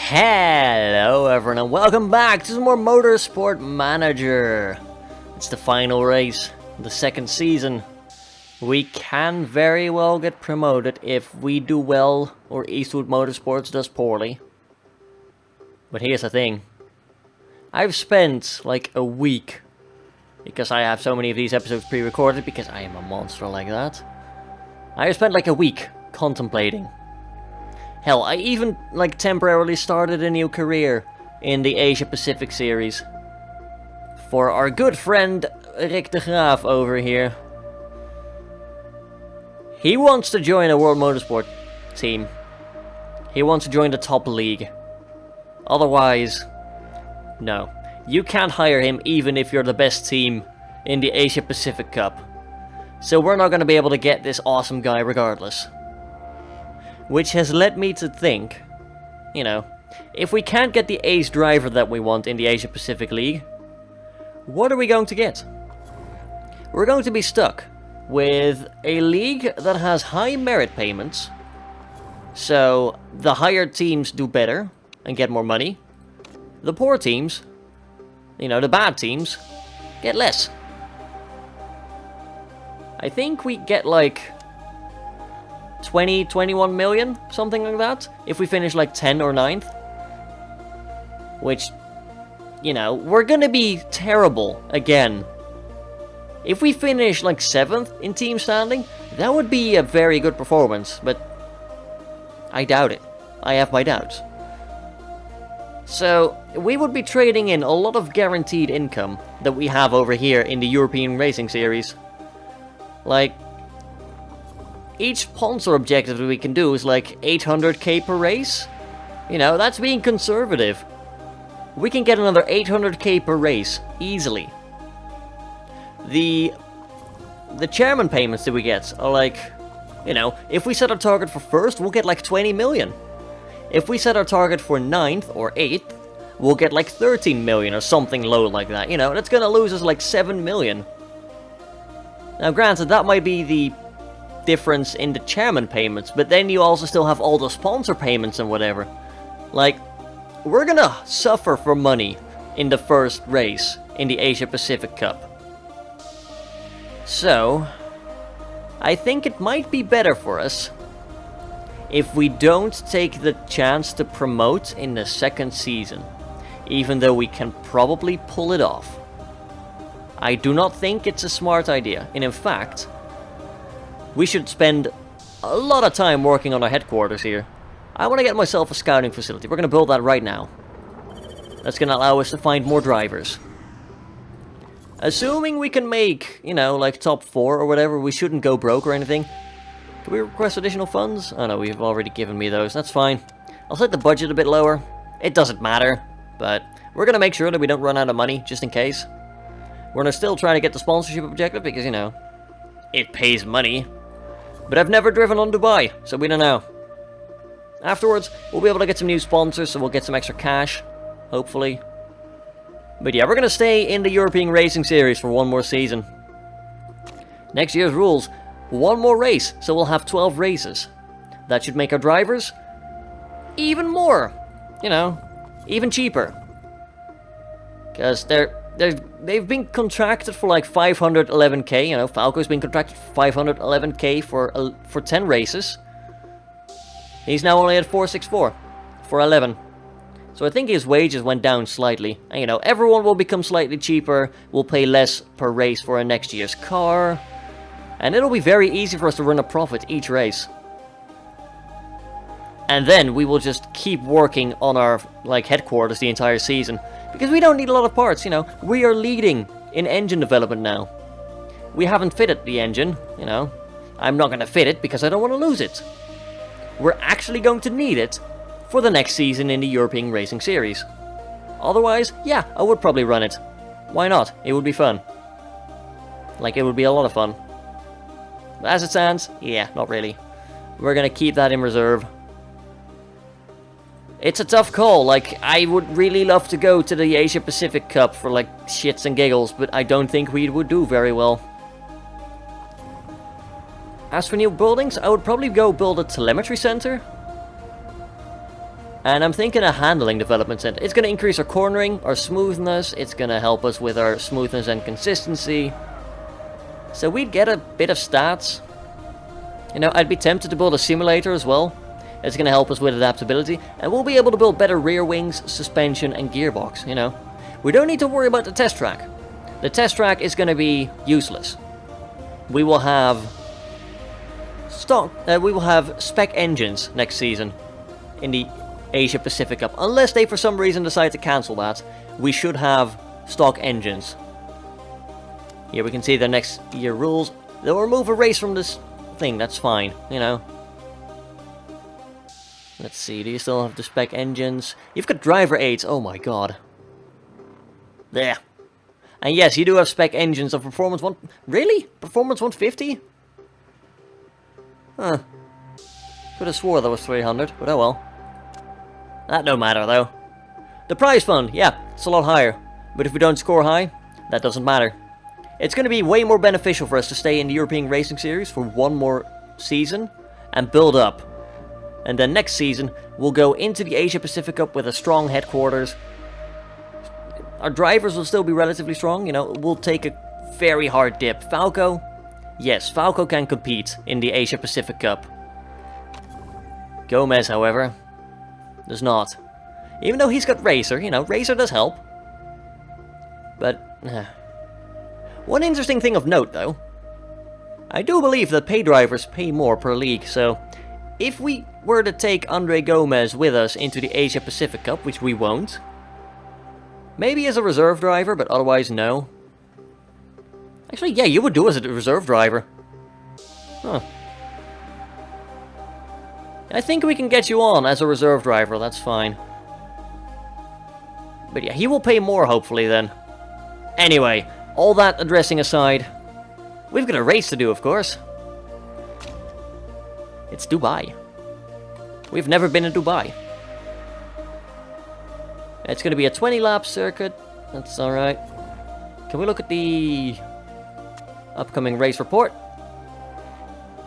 Hello everyone and welcome back to some more Motorsport Manager. It's the final race, the second season. We can very well get promoted if we do well or Eastwood Motorsports does poorly. But here's the thing. I've spent like a week, because I have so many of these episodes pre-recorded because I am a monster like that. I have spent like a week contemplating. Hell, I even like temporarily started a new career in the Asia Pacific series. For our good friend Rick de Graaf over here. He wants to join a World Motorsport team. He wants to join the top league. Otherwise, no. You can't hire him even if you're the best team in the Asia Pacific Cup. So we're not going to be able to get this awesome guy regardless. Which has led me to think, you know, if we can't get the ace driver that we want in the Asia Pacific League, what are we going to get? We're going to be stuck with a league that has high merit payments, so the higher teams do better and get more money. The poor teams, you know, the bad teams, get less. I think we get like 21 million, something like that, if we finish like 10th or 9th. Which, you know, we're gonna be terrible again. If we finish like 7th in team standing, that would be a very good performance, but I doubt it. I have my doubts. So, we would be trading in a lot of guaranteed income that we have over here in the European Racing Series. Like, each sponsor objective that we can do is like 800k per race. You know, that's being conservative. We can get another 800k per race, easily. The chairman payments that we get are like, you know, if we set our target for 1st, we'll get like 20 million. If we set our target for 9th or 8th, we'll get like 13 million or something low like that. You know, that's gonna lose us like 7 million. Now granted, that might be the difference in the chairman payments, but then you also still have all the sponsor payments and whatever. Like, we're gonna suffer for money in the first race in the Asia Pacific Cup. So, I think it might be better for us if we don't take the chance to promote in the second season, even though we can probably pull it off. I do not think it's a smart idea, and in fact, we should spend a lot of time working on our headquarters here. I want to get myself a scouting facility. We're going to build that right now. That's going to allow us to find more drivers. Assuming we can make, you know, like top 4 or whatever, we shouldn't go broke or anything. Can we request additional funds? Oh no, we've already given me those. That's fine. I'll set the budget a bit lower. It doesn't matter, but we're going to make sure that we don't run out of money, just in case. We're going to still try to get the sponsorship objective because, you know, it pays money. But I've never driven on Dubai, so we don't know. Afterwards, we'll be able to get some new sponsors, so we'll get some extra cash, hopefully. But yeah, we're going to stay in the European Racing Series for one more season. Next year's rules, one more race, so we'll have 12 races. That should make our drivers even more, you know, even cheaper. Because they've been contracted for like 511k, you know, Falco's been contracted for 511k for 10 races. He's now only at 464 for 11. So I think his wages went down slightly. And, you know, everyone will become slightly cheaper, we'll pay less per race for our next year's car. And it'll be very easy for us to run a profit each race. And then we will just keep working on our, like, headquarters the entire season. Because we don't need a lot of parts, you know. We are leading in engine development now. We haven't fitted the engine, you know. I'm not going to fit it because I don't want to lose it. We're actually going to need it for the next season in the European Racing Series. Otherwise, yeah, I would probably run it. Why not? It would be fun. Like, it would be a lot of fun. But as it stands, yeah, not really. We're going to keep that in reserve. It's a tough call. Like, I would really love to go to the Asia Pacific Cup for, like, shits and giggles, but I don't think we would do very well. As for new buildings, I would probably go build a telemetry center. And I'm thinking a handling development center. It's going to increase our cornering, our smoothness. It's going to help us with our smoothness and consistency. So we'd get a bit of stats. You know, I'd be tempted to build a simulator as well. It's going to help us with adaptability. And we'll be able to build better rear wings, suspension, and gearbox, you know. We don't need to worry about the test track. The test track is going to be useless. We will have spec engines next season in the Asia Pacific Cup. Unless they for some reason decide to cancel that, we should have stock engines. Here we can see the next year rules. They'll remove a race from this thing, that's fine, you know. Let's see, do you still have the spec engines? You've got driver aids, oh my god. There. And yes, you do have spec engines of Performance 1... Really? Performance 150? Huh. Could have swore that was 300, but oh well. That don't matter, though. The prize fund, yeah, it's a lot higher. But if we don't score high, that doesn't matter. It's going to be way more beneficial for us to stay in the European Racing Series for one more season and build up. And then next season, we'll go into the Asia Pacific Cup with a strong headquarters. Our drivers will still be relatively strong, you know, we'll take a very hard dip. Falco, yes, Falco can compete in the Asia Pacific Cup. Gomez, however, does not. Even though he's got Racer, you know, Racer does help. But, one interesting thing of note, though, I do believe that pay drivers pay more per league, so if we were to take Andre Gomez with us into the Asia Pacific Cup, which we won't, maybe as a reserve driver, but otherwise no. Actually, yeah, you would do as a reserve driver. Huh. I think we can get you on as a reserve driver, that's fine. But yeah, he will pay more, hopefully, then. Anyway, all that addressing aside, we've got a race to do, of course. It's Dubai. We've never been in Dubai. It's going to be a 20-lap circuit. That's alright. Can we look at the upcoming race report?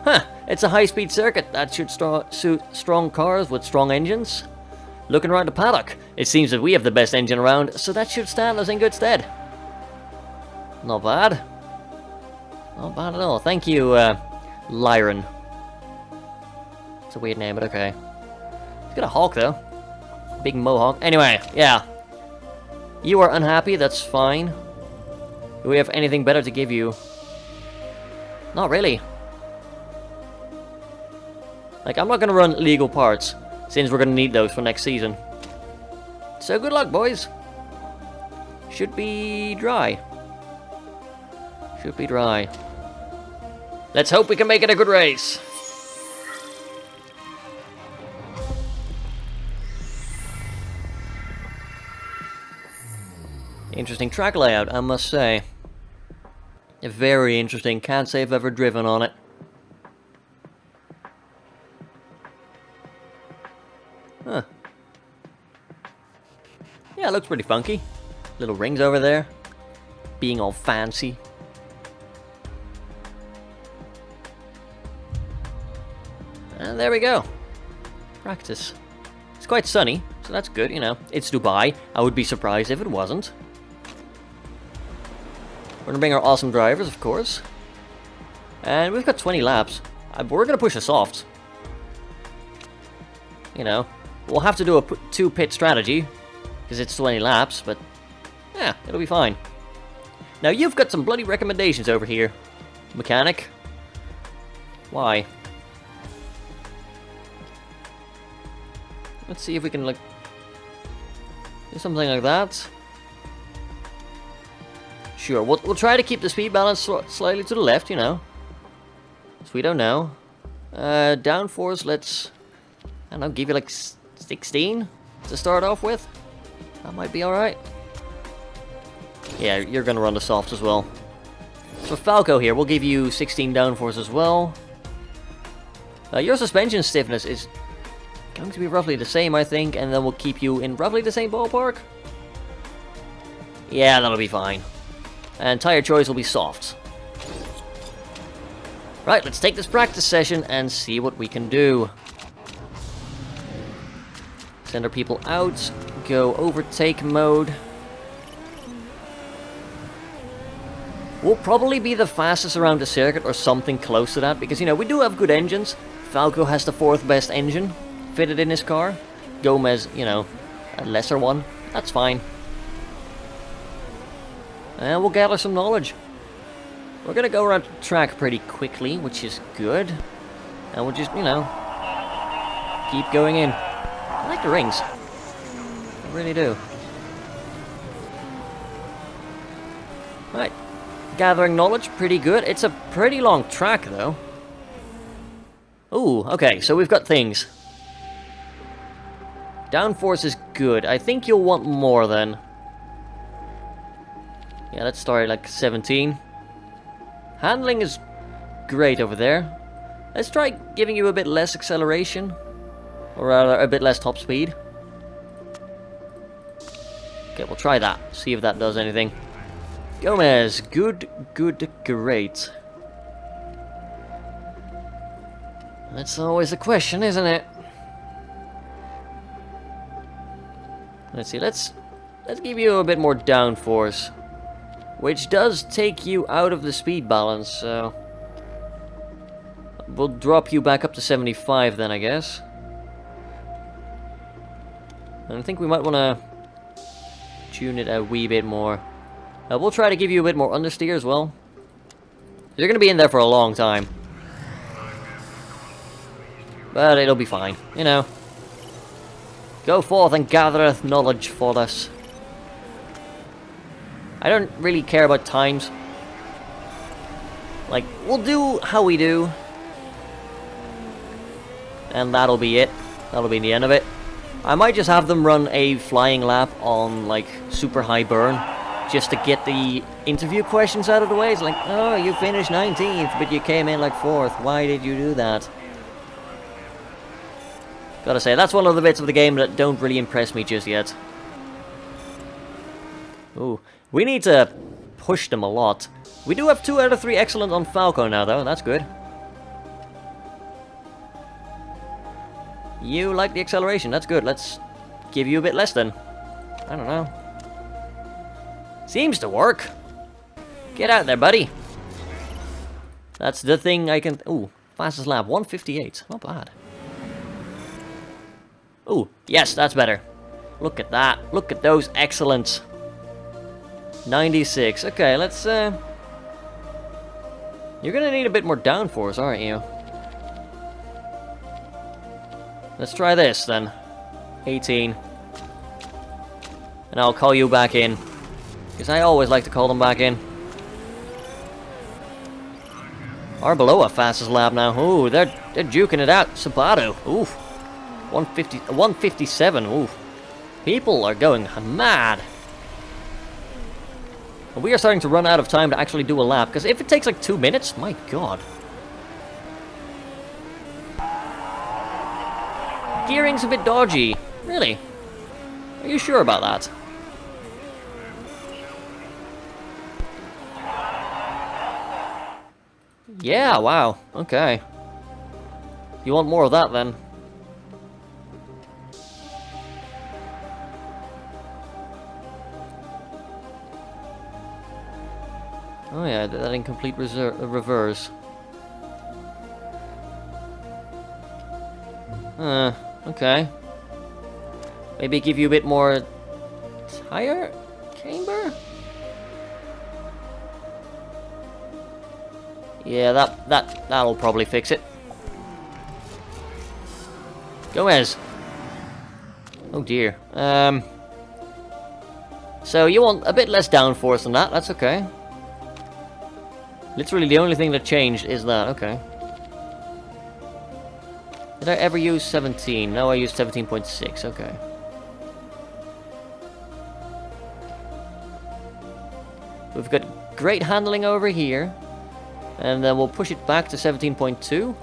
Huh, it's a high-speed circuit. That should suit strong cars with strong engines. Looking around the paddock, it seems that we have the best engine around, so that should stand us in good stead. Not bad. Not bad at all. Thank you, Lyron. It's a weird name, but okay. He's got a hawk, though. Big mohawk. Anyway, yeah. You are unhappy, that's fine. Do we have anything better to give you? Not really. Like, I'm not gonna run legal parts, since we're gonna need those for next season. So good luck, boys. Should be dry. Should be dry. Let's hope we can make it a good race. Interesting track layout, I must say. Very interesting. Can't say I've ever driven on it. Huh. Yeah, it looks pretty funky. Little rings over there. Being all fancy. And there we go. Practice. It's quite sunny, so that's good, you know. It's Dubai. I would be surprised if it wasn't. We're going to bring our awesome drivers, of course. And we've got 20 laps. We're going to push the softs. You know, we'll have to do a 2-pit strategy, because it's 20 laps, but yeah, it'll be fine. Now, you've got some bloody recommendations over here, mechanic. Why? Let's see if we can, like, do something like that. Sure, we'll try to keep the speed balance slightly to the left, you know. So we don't know. Downforce, let's, I don't know, give you like 16 to start off with. That might be alright. Yeah, you're gonna run the softs as well. So Falco here, we'll give you 16 downforce as well. Your suspension stiffness is going to be roughly the same, I think, and then we'll keep you in roughly the same ballpark. Yeah, that'll be fine. And tire choice will be softs. Right, let's take this practice session and see what we can do. Send our people out. Go overtake mode. We'll probably be the fastest around the circuit or something close to that because, you know, we do have good engines. Falco has the 4th best engine fitted in his car. Gomez, you know, a lesser one. That's fine. And we'll gather some knowledge. We're going to go around the track pretty quickly, which is good. And we'll just, you know, keep going in. I like the rings. I really do. Right. Gathering knowledge, pretty good. It's a pretty long track, though. Ooh, okay, so we've got things. Downforce is good. I think you'll want more, then. Yeah, let's start at, like, 17. Handling is great over there. Let's try giving you a bit less acceleration. Or rather, a bit less top speed. Okay, we'll try that. See if that does anything. Gomez, good, great. That's always a question, isn't it? Let's see, let's give you a bit more downforce. Which does take you out of the speed balance, so... We'll drop you back up to 75 then, I guess. And I think we might want to tune it a wee bit more. We'll try to give you a bit more understeer as well. You're going to be in there for a long time. But it'll be fine, you know. Go forth and gathereth knowledge for us. I don't really care about times. Like, we'll do how we do. And that'll be it. That'll be the end of it. I might just have them run a flying lap on, like, super high burn. Just to get the interview questions out of the way. It's like, oh, you finished 19th, but you came in like 4th. Why did you do that? Gotta say, that's one of the bits of the game that don't really impress me just yet. Ooh, we need to push them a lot. We do have 2 out of 3 excellent on Falco now, though. That's good. You like the acceleration. That's good. Let's give you a bit less then. I don't know. Seems to work. Get out there, buddy. That's the thing I can... Ooh, fastest lap. 1:58. Not bad. Ooh, yes, that's better. Look at that. Look at those excellents. 96. Okay, let's... You're gonna need a bit more downforce, aren't you? Let's try this, then. 18. And I'll call you back in. Because I always like to call them back in. Arbeloa fastest lap now. Ooh, they're duking it out. Sabato. Ooh. 157. Ooh. People are going mad. And we are starting to run out of time to actually do a lap. Because if it takes like 2 minutes, my god. Gearing's a bit dodgy. Really? Are you sure about that? Yeah, wow. Okay. You want more of that, then? Oh yeah, that in complete reverse. Okay. Maybe give you a bit more tire camber? Yeah, that'll probably fix it. Gomez. Oh dear. So you want a bit less downforce than that, that's okay. Literally the only thing that changed is that, okay. Did I ever use 17? No, I used 17.6, okay. We've got great handling over here. And then we'll push it back to 17.2.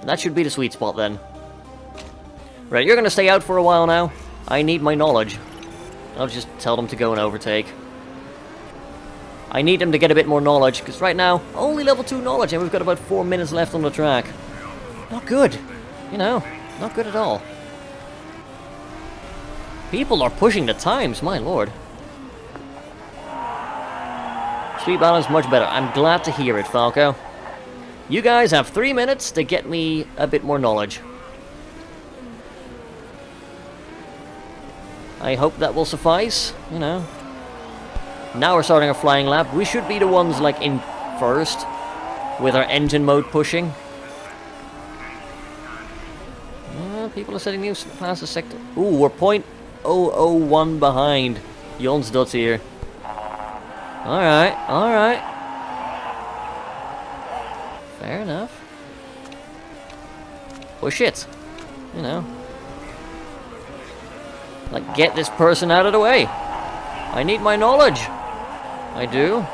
And that should be the sweet spot then. Right, you're gonna stay out for a while now. I need my knowledge. I'll just tell them to go and overtake. I need them to get a bit more knowledge, because right now, only level 2 knowledge, and we've got about 4 minutes left on the track. Not good. You know, not good at all. People are pushing the times, my lord. Speed balance much better. I'm glad to hear it, Falco. You guys have 3 minutes to get me a bit more knowledge. I hope that will suffice, you know. Now we're starting a flying lap. We should be the ones like in first with our engine mode pushing. People are setting new fastest sector. Ooh, we're 0.001 behind Jonsdot's here. Alright, alright. Fair enough. Push it. You know. Like, get this person out of the way. I need my knowledge. I do.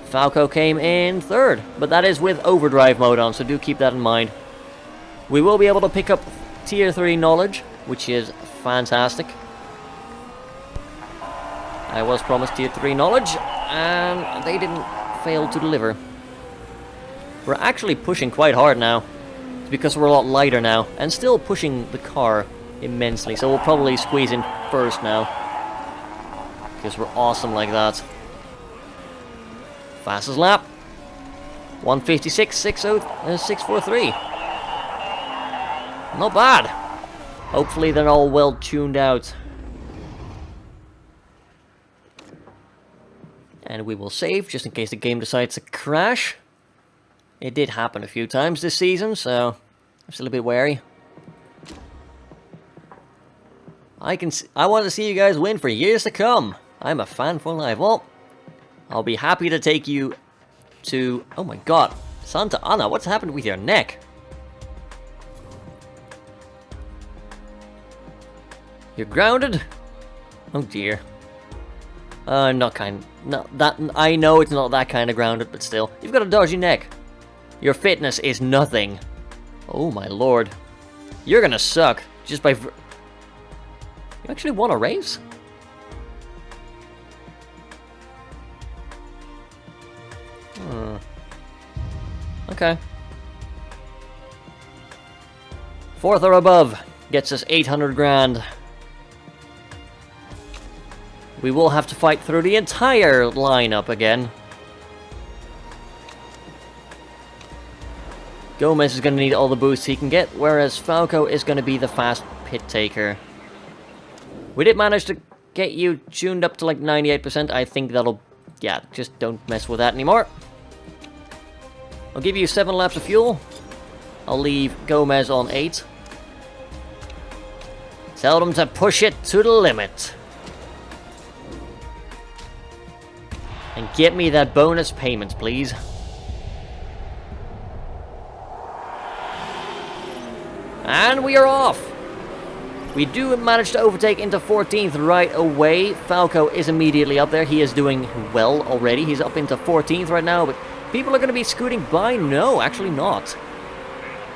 Falco came in third, but that is with overdrive mode on, so do keep that in mind. We will be able to pick up tier 3 knowledge, which is fantastic. I was promised tier 3 knowledge, and they didn't fail to deliver. We're actually pushing quite hard now. It's because we're a lot lighter now, and still pushing the car immensely, so we'll probably squeeze in first now. Because we're awesome like that. Fastest lap. 1:56.643. Not bad. Hopefully they're all well tuned out. And we will save, just in case the game decides to crash. It did happen a few times this season, so I'm still a bit wary. I want to see you guys win for years to come. I'm a fan for life. Well, I'll be happy to take you to... Oh my god. Santa Ana, what's happened with your neck? You're grounded? Oh dear. Not kind... No, that... I know it's not that kind of grounded, but still. You've got a dodgy neck. Your fitness is nothing. Oh my lord. You're gonna suck. Just by... You actually won a race? Okay. 4th or above gets us 800 grand. We will have to fight through the entire lineup again. Gomez is going to need all the boosts he can get, whereas Falco is going to be the fast pit taker. We did manage to get you tuned up to like 98%. I think that'll... Yeah, just don't mess with that anymore. I'll give you 7 laps of fuel. I'll leave Gomez on 8. Tell them to push it to the limit. And get me that bonus payment, please. And we are off. We do manage to overtake into 14th right away. Falco is immediately up there. He is doing well already. He's up into 14th right now, but people are going to be scooting by. No, actually not.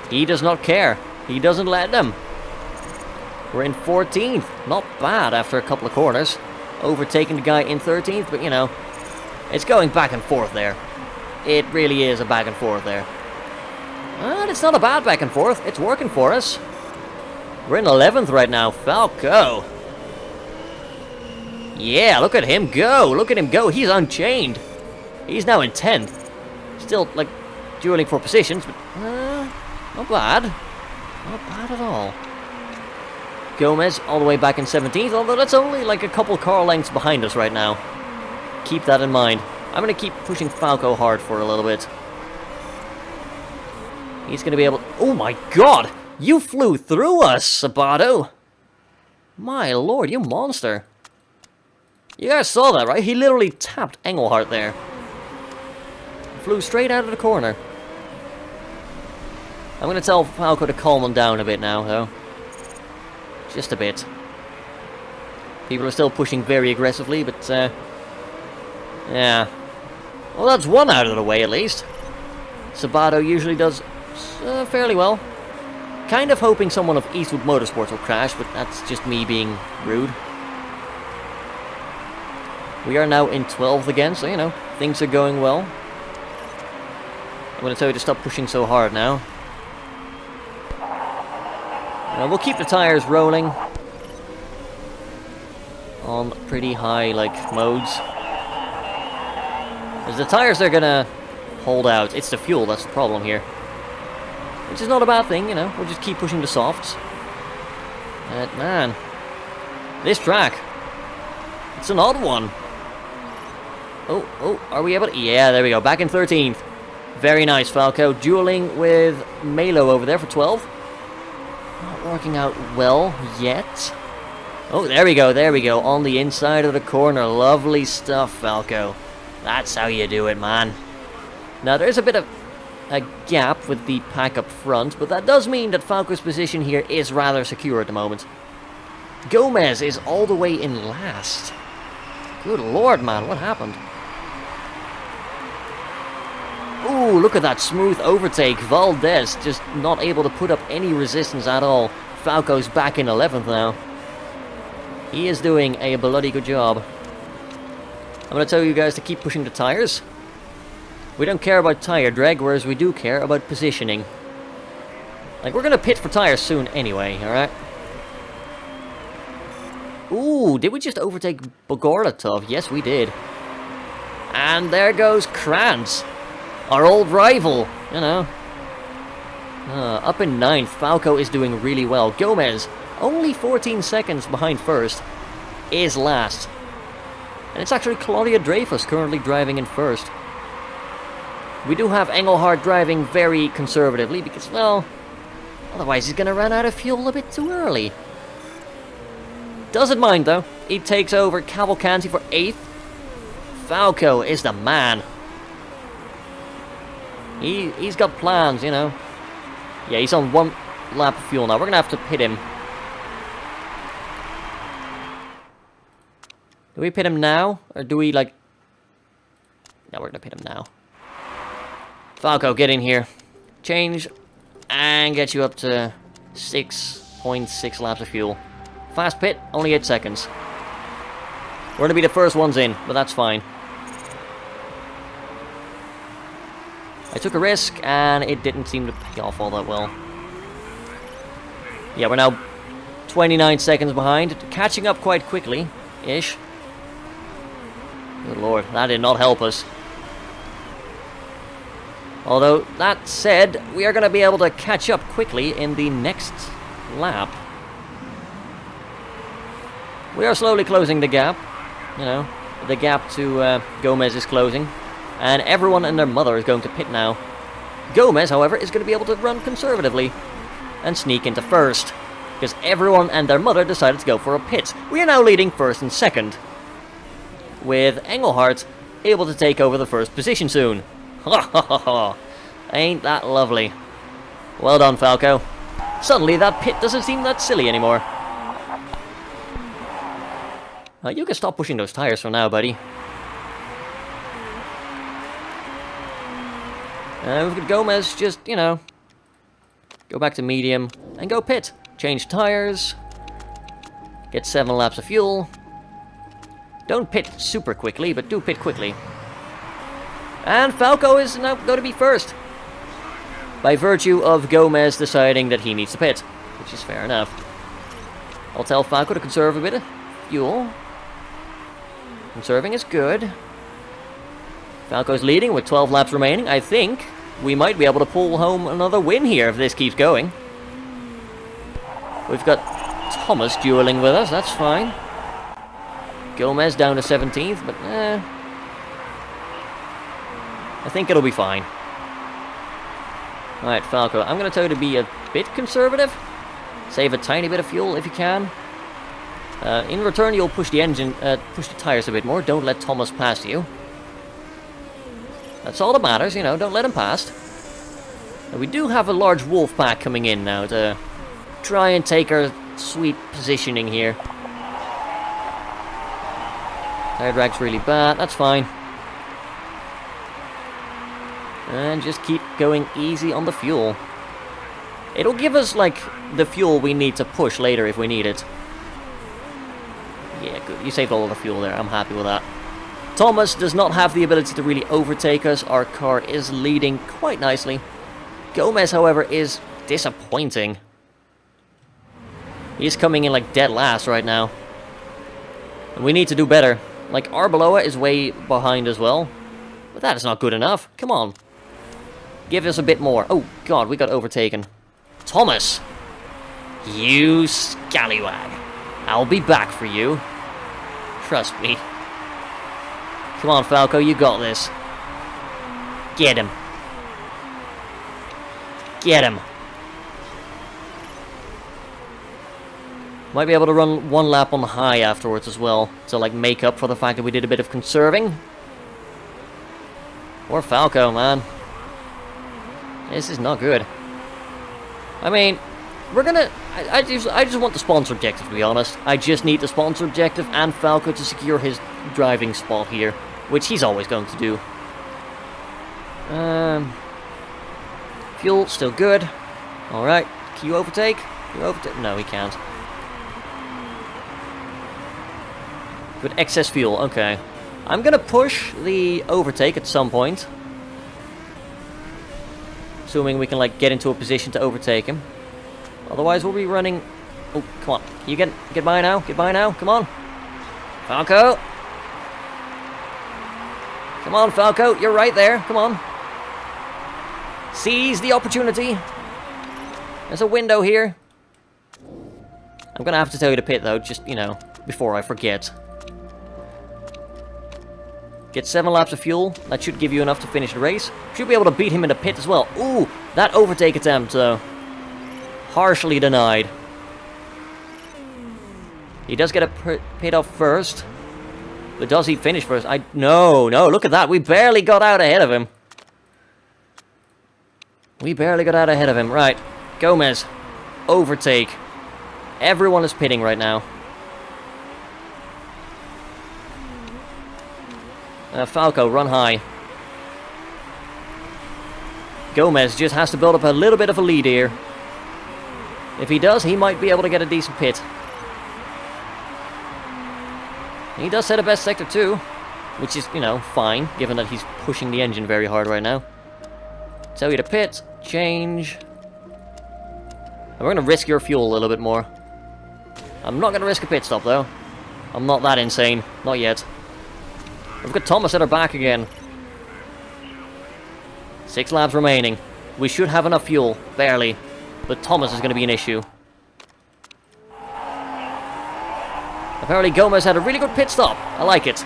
He does not care. He doesn't let them. We're in 14th. Not bad after a couple of corners. Overtaking the guy in 13th, but you know, it's going back and forth there. It really is a back and forth there. And it's not a bad back and forth. It's working for us. We're in 11th right now. Falco. Yeah, look at him go. Look at him go. He's unchained. He's now in 10th. Still, like, dueling for positions, but not bad. Not bad at all. Gomez all the way back in 17th, although that's only like a couple car lengths behind us right now. Keep that in mind. I'm going to keep pushing Falco hard for a little bit. He's going to be able... Oh my god! You flew through us, Sabato! My lord, you monster. You guys saw that, right? He literally tapped Engelhardt there. Flew straight out of the corner. I'm going to tell Falco to calm him down a bit now, though. Just a bit. People are still pushing very aggressively, but, yeah. Well, that's one out of the way, at least. Sabato usually does fairly well. Kind of hoping someone of Eastwood Motorsports will crash, but that's just me being rude. We are now in 12th again, so, you know, things are going well. I'm going to tell you to stop pushing so hard now. We'll keep the tires rolling. on pretty high, like, modes. As the tires are gonna hold out. It's the fuel that's the problem here. Which is not a bad thing, you know. We'll just keep pushing the softs. But, man. This track. It's an odd one. Oh, are we able to... Yeah, there we go. Back in 13th. Very nice, Falco. Dueling with Melo over there for 12. Not working out well yet. Oh, there we go. On the inside of the corner. Lovely stuff, Falco. That's how you do it, man. Now, there's a bit of a gap with the pack up front, but that does mean that Falco's position here is rather secure at the moment. Gomez is all the way in last. Good lord, man, what happened? Ooh, look at that smooth overtake. Valdez just not able to put up any resistance at all. Falco's back in 11th now. He is doing a bloody good job. I'm going to tell you guys to keep pushing the tires. We don't care about tire drag, whereas we do care about positioning. Like, we're going to pit for tires soon anyway, alright? Ooh, did we just overtake Bogorlatov? Yes, we did. And there goes Krantz. Our old rival, you know. Up in 9th, Falco is doing really well. Gomez, only 14 seconds behind first, is last. And it's actually Claudia Dreyfus currently driving in first. We do have Engelhardt driving very conservatively because, well, otherwise he's going to run out of fuel a bit too early. Doesn't mind, though. He takes over Cavalcanti for 8th. Falco is the man. He's got plans, you know. Yeah, he's on 1 lap of fuel now. We're going to have to pit him. Do we pit him now? Or do we, like... No, we're going to pit him now. Falco, get in here. Change. And get you up to 6.6 laps of fuel. Fast pit, only 8 seconds. We're going to be the first ones in, but that's fine. I took a risk, and it didn't seem to pay off all that well. Yeah, we're now 29 seconds behind. Catching up quite quickly-ish. Good lord, that did not help us. Although, that said, we are going to be able to catch up quickly in the next lap. We are slowly closing the gap. You know, the gap to Gomez is closing. And everyone and their mother is going to pit now. Gomez, however, is going to be able to run conservatively and sneak into first. Because everyone and their mother decided to go for a pit. We are now leading first and second. With Engelhardt able to take over the first position soon. Ha ha ha ha. Ain't that lovely. Well done, Falco. Suddenly that pit doesn't seem that silly anymore. You can stop pushing those tires for now, buddy. We've got Gomez just, you know, go back to medium and go pit. Change tires. Get 7 laps of fuel. Don't pit super quickly, but do pit quickly. And Falco is now going to be first. By virtue of Gomez deciding that he needs to pit, which is fair enough. I'll tell Falco to conserve a bit of fuel. Conserving is good. Falco's leading with 12 laps remaining. I think we might be able to pull home another win here if this keeps going. We've got Thomas dueling with us, that's fine. Gomez down to 17th, but I think it'll be fine. Alright, Falco, I'm going to tell you to be a bit conservative. Save a tiny bit of fuel if you can. In return, you'll push the push the tires a bit more. Don't let Thomas pass you. That's all that matters, you know, don't let him pass. And we do have a large wolf pack coming in now to try and take our sweet positioning here. Tire drag's really bad, that's fine. And just keep going easy on the fuel. It'll give us, like, the fuel we need to push later if we need it. Yeah, good. You saved all of the fuel there. I'm happy with that. Thomas does not have the ability to really overtake us. Our car is leading quite nicely. Gomez, however, is disappointing. He's coming in like dead last right now. And we need to do better. Like, Arbeloa is way behind as well. But that is not good enough. Come on. Give us a bit more. Oh, God, we got overtaken. Thomas! You scallywag. I'll be back for you. Trust me. Come on, Falco, you got this. Get him. Get him. Might be able to run one lap on high afterwards as well, to like make up for the fact that we did a bit of conserving. Or Falco, man. This is not good. I mean, we're gonna... I just want the sponsor objective, to be honest. I just need the sponsor objective and Falco to secure his driving spot here, which he's always going to do. Fuel, still good. Alright, can you overtake? Can you overtake? No, he can't. With excess fuel, okay. I'm gonna push the overtake at some point. Assuming we can, like, get into a position to overtake him. Otherwise, we'll be running... Oh, come on. Can you get by now? Get by now? Come on. Falco! Come on, Falco. You're right there. Come on. Seize the opportunity. There's a window here. I'm gonna have to tell you to pit, though, just, you know, before I forget. Get 7 laps of fuel. That should give you enough to finish the race. Should be able to beat him in the pit as well. Ooh, that overtake attempt, though. Harshly denied. He does get a pit off first. But does he finish first? No, look at that. We barely got out ahead of him. We barely got out ahead of him. Right. Gomez. Overtake. Everyone is pitting right now. Falco, run high. Gomez just has to build up a little bit of a lead here. If he does, he might be able to get a decent pit. He does set a best sector too, which is, you know, fine, given that he's pushing the engine very hard right now. Tell you to pit, change. And we're going to risk your fuel a little bit more. I'm not going to risk a pit stop, though. I'm not that insane. Not yet. We've got Thomas at our back again. 6 laps remaining. We should have enough fuel. Barely. But Thomas is going to be an issue. Apparently Gomez had a really good pit stop. I like it.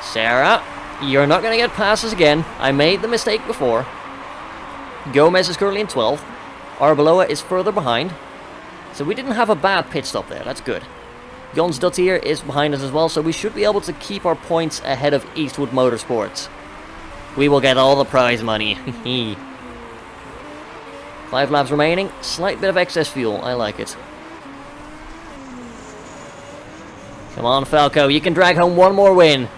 Sarah, you're not going to get passes again. I made the mistake before. Gomez is currently in 12th. Arbeloa is further behind. So we didn't have a bad pit stop there. That's good. Jons Duttier is behind us as well, so we should be able to keep our points ahead of Eastwood Motorsports. We will get all the prize money. 5 laps remaining. Slight bit of excess fuel. I like it. Come on, Falco. You can drag home one more win.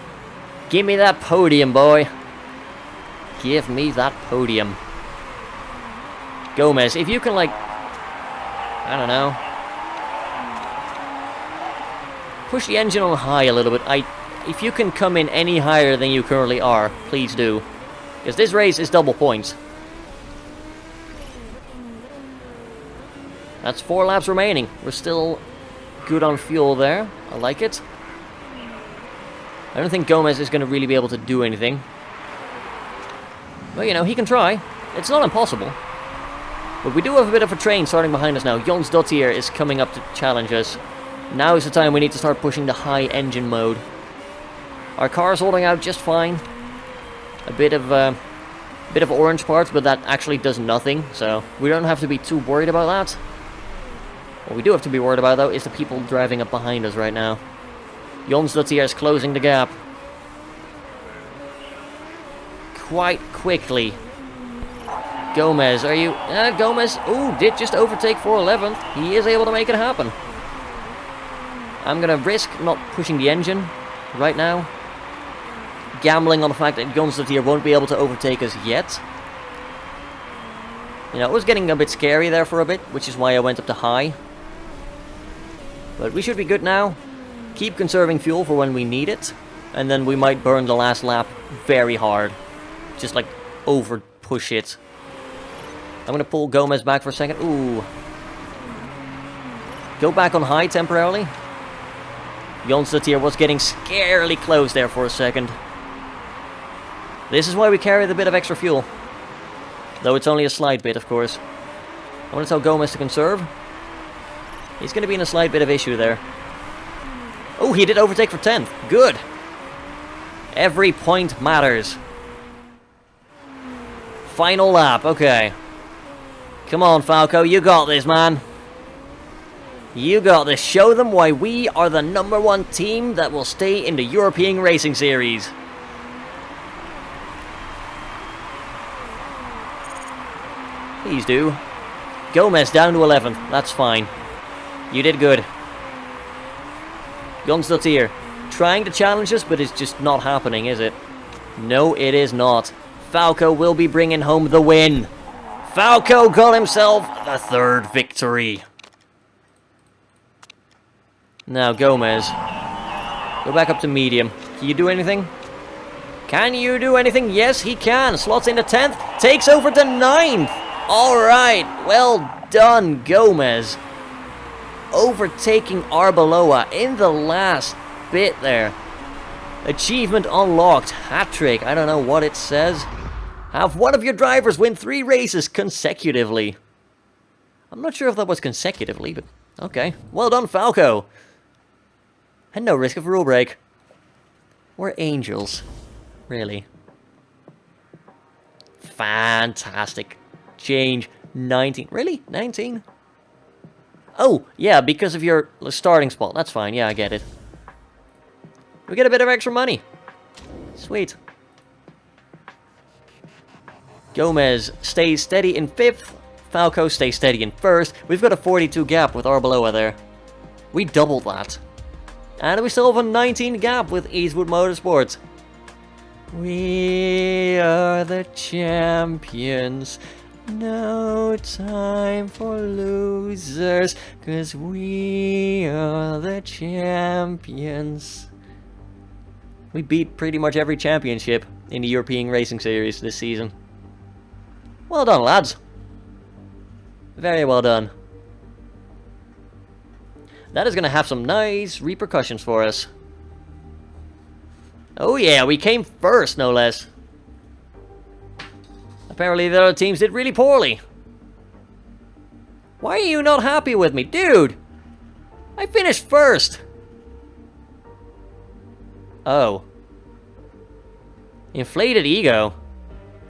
Give me that podium, boy. Give me that podium. Gomez, if you can, like... I don't know. Push the engine on high a little bit. If you can come in any higher than you currently are, please do. Because this race is double points. That's 4 laps remaining. We're still good on fuel there. I like it. I don't think Gomez is going to really be able to do anything. But, you know, he can try. It's not impossible. But we do have a bit of a train starting behind us now. Jons Duttier is coming up to challenge us. Now is the time we need to start pushing the high engine mode. Our car's holding out just fine. A bit of orange parts, but that actually does nothing, so we don't have to be too worried about that. What we do have to be worried about, though, is the people driving up behind us right now. Jons Duttier is closing the gap. Quite quickly. Gomez, are you... Gomez, ooh, did just overtake 411th. He is able to make it happen. I'm going to risk not pushing the engine right now. Gambling on the fact that Jons Duttier won't be able to overtake us yet. You know, it was getting a bit scary there for a bit, which is why I went up to high. But we should be good now. Keep conserving fuel for when we need it. And then we might burn the last lap very hard. Just like over push it. I'm going to pull Gomez back for a second. Ooh. Go back on high temporarily. Jonstad was getting scarily close there for a second. This is why we carry the bit of extra fuel. Though it's only a slight bit, of course. I want to tell Gomez to conserve. He's going to be in a slight bit of issue there. Oh, he did overtake for 10th. Good. Every point matters. Final lap, okay. Come on, Falco, you got this, man. You got this. Show them why we are the #1 team that will stay in the European Racing Series. Please do. Gomez down to 11th. That's fine. You did good. Jonstad here. Trying to challenge us, but it's just not happening, is it? No, it is not. Falco will be bringing home the win. Falco got himself the 3rd victory. Now, Gomez. Go back up to medium. Can you do anything? Can you do anything? Yes, he can. Slots into 10th. Takes over to 9th. Alright. Well done, Gomez. Overtaking Arbeloa in the last bit there. Achievement unlocked. Hat-trick. I don't know what it says. Have one of your drivers win 3 races consecutively. I'm not sure if that was consecutively, but okay. Well done, Falco. And no risk of rule break. We're angels. Really. Fantastic. Change 19. Really? 19? Oh, yeah, because of your starting spot. That's fine. Yeah, I get it. We get a bit of extra money. Sweet. Gomez stays steady in 5th. Falco stays steady in 1st. We've got a 42 gap with Arbeloa there. We doubled that. And we still have a 19 gap with Eastwood Motorsports. We are the champions. No time for losers, 'cause we are the champions. We beat pretty much every championship in the European Racing Series this season. Well done, lads. Very well done. That is going to have some nice repercussions for us. Oh yeah, we came first, no less. Apparently the other teams did really poorly. Why are you not happy with me? Dude! I finished first! Oh. Inflated ego.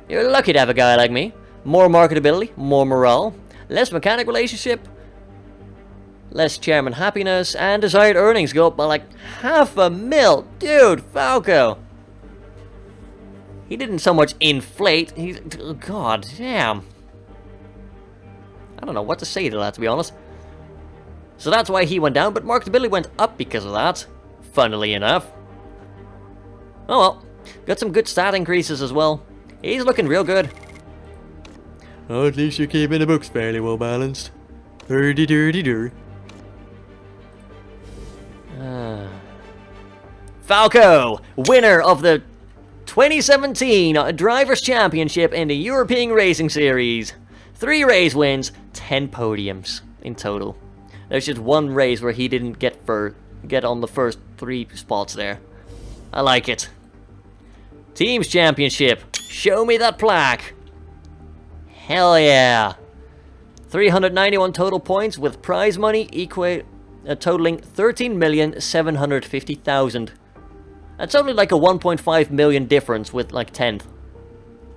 You're lucky to have a guy like me. More marketability, more morale, less mechanic relationship, less chairman happiness, and desired earnings go up by like $500,000. Dude, Falco. He didn't so much inflate. He, oh, God damn. I don't know what to say to that, to be honest. So that's why he went down, but marketability went up because of that. Funnily enough. Oh well. Got some good stat increases as well. He's looking real good. Oh, at least you're keeping the books fairly well balanced. Dirty. Falco, winner of the 2017 Drivers' Championship in the European Racing Series. 3 race wins, 10 podiums in total. There's just 1 race where he didn't get on the first 3 spots there. I like it. Teams Championship. Show me that plaque. Hell yeah. 391 total points with prize money totaling 13,750,000. That's only like a 1.5 million difference with like 10th.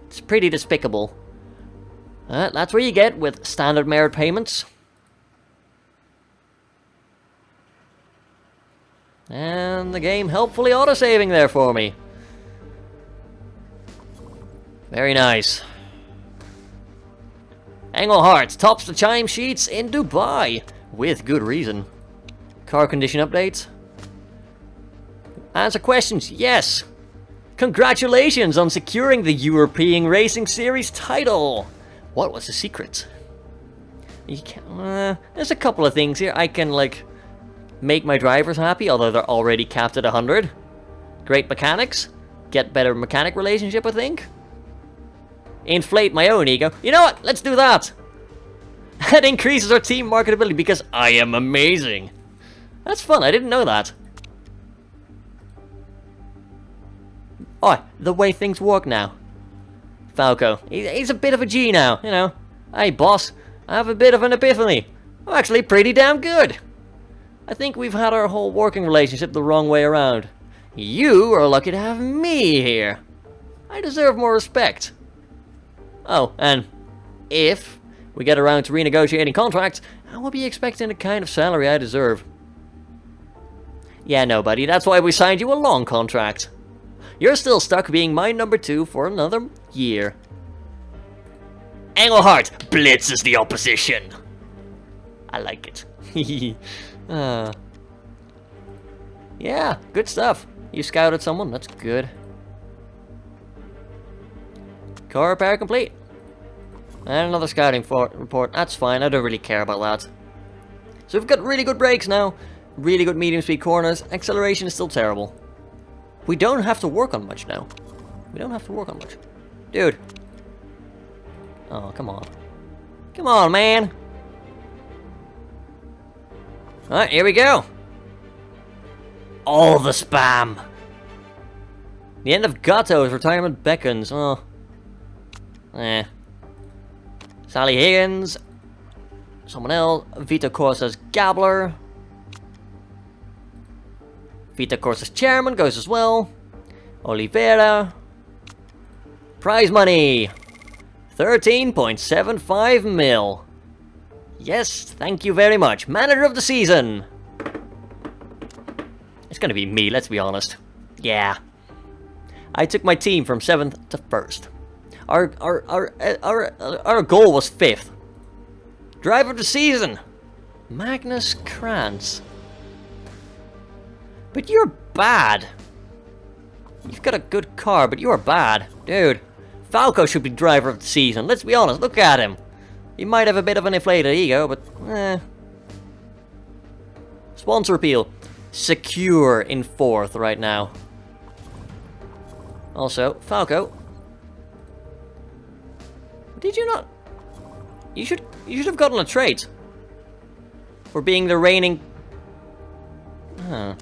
It's pretty despicable. That's where you get with standard merit payments. And the game helpfully autosaving there for me. Very nice. Engelhart tops the chime sheets in Dubai. With good reason. Car condition updates. Answer questions, yes. Congratulations on securing the European Racing Series title. What was the secret? You can, there's a couple of things here. I can like make my drivers happy, although they're already capped at 100. Great mechanics. Get better mechanic relationship, I think. Inflate my own ego. You know what? Let's do that. That increases our team marketability because I am amazing. That's fun. I didn't know that. Oh, the way things work now. Falco, he's a bit of a G now, you know. Hey, boss, I have a bit of an epiphany. I'm actually pretty damn good. I think we've had our whole working relationship the wrong way around. You are lucky to have me here. I deserve more respect. Oh, and if we get around to renegotiating contracts, I will be expecting the kind of salary I deserve. Yeah, no, buddy, that's why we signed you a long contract. You're still stuck being my number 2 for another year. Engelhart blitzes the opposition. I like it. Yeah, good stuff. You scouted someone, that's good. Car repair complete. And another scouting report, that's fine, I don't really care about that. So we've got really good brakes now, really good medium speed corners, acceleration is still terrible. We don't have to work on much now. We don't have to work on much. Dude. Oh, come on. Come on, man. Alright, here we go. All the spam. The end of Gatto's retirement beckons. Oh. Sally Higgins. Someone else. Vito Corsa's Gabler. Vito Corsa's chairman goes as well. Oliveira. Prize money. 13.75 mil. Yes, thank you very much. Manager of the season. It's gonna be me, let's be honest. Yeah. I took my team from 7th to 1st. Our goal was 5th. Driver of the season. Magnus Krantz. But you're bad. You've got a good car, but you're bad. Dude, Falco should be driver of the season. Let's be honest, look at him. He might have a bit of an inflated ego, but Sponsor appeal. Secure in 4th right now. Also, Falco. Did you not? You should have gotten a trait. For being the reigning... Huh.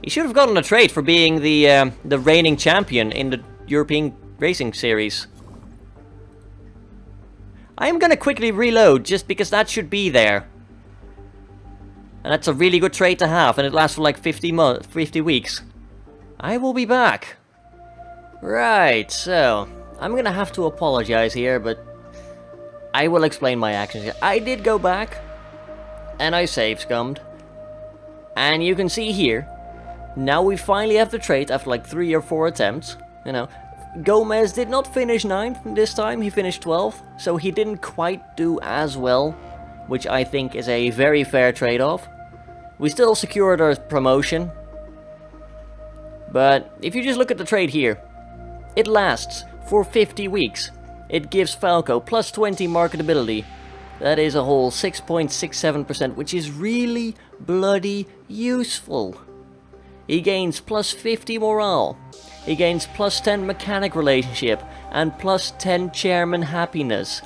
He should have gotten a trait for being the reigning champion in the European Racing Series. I am gonna quickly reload just because that should be there. And that's a really good trait to have, and it lasts for like 50 weeks. I will be back. Right, so I'm gonna have to apologize here, but I will explain my actions here. I did go back, and I save scummed. And you can see here, now we finally have the trait after like 3 or 4 attempts. You know, Gomez did not finish 9th this time, he finished 12th, so he didn't quite do as well, which I think is a very fair trade-off. We still secured our promotion, but if you just look at the trade here, it lasts for 50 weeks. It gives Falco plus 20 marketability. That is a whole 6.67%, which is really bloody useful. He gains plus 50 morale. He gains plus 10 mechanic relationship and plus 10 chairman happiness